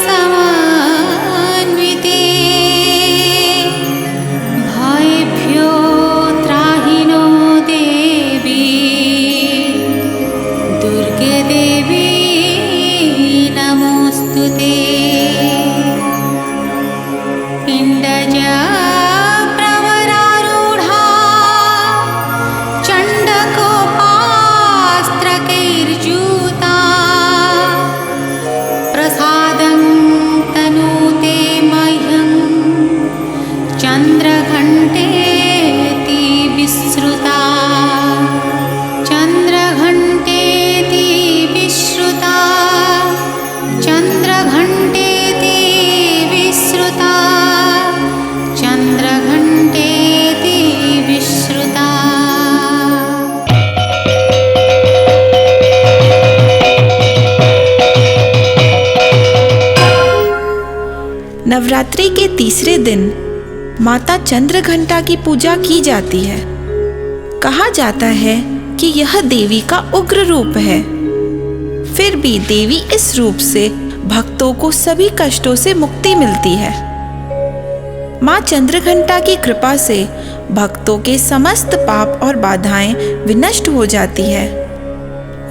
समन्विते भयेभ्यो त्राहि नो देवी दुर्गे देवी नमोऽस्तुते। पिण्डजा प्रवरारूढा चण्डकोपास्त्रकैर्जूता प्रसादं तनूते मह्यं चन्द्रघण्टेति विश्रुता चन्द्रघण्टेति विश्रुता चन्द्रघण्टेति विश्रुता चन्द्रघण्टेति विश्रुता। नवरात्रि के तीसरे दिन माता चंद्रघंटा की पूजा की जाती है। कहा जाता है कि यह देवी का उग्र रूप है, फिर भी देवी इस रूप से भक्तों को सभी कष्टों से मुक्ति मिलती है। माँ चंद्रघंटा की कृपा से भक्तों के समस्त पाप और बाधाएं विनष्ट हो जाती है।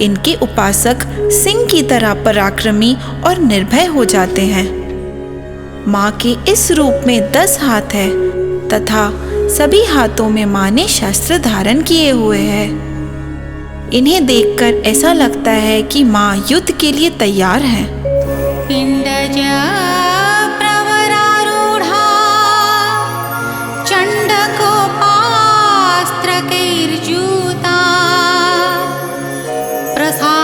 इनके उपासक सिंह की तरह पराक्रमी और निर्भय हो जाते हैं। माँ के इस रूप में 10 हाथ है तथा सभी हाथों में माँ ने शस्त्र धारण किए हुए हैं। इन्हें देखकर ऐसा लगता है कि माँ युद्ध के लिए तैयार है। पिण्डजा प्रवरारूढा चण्डकोपास्त्रकैर्जूता प्रसादं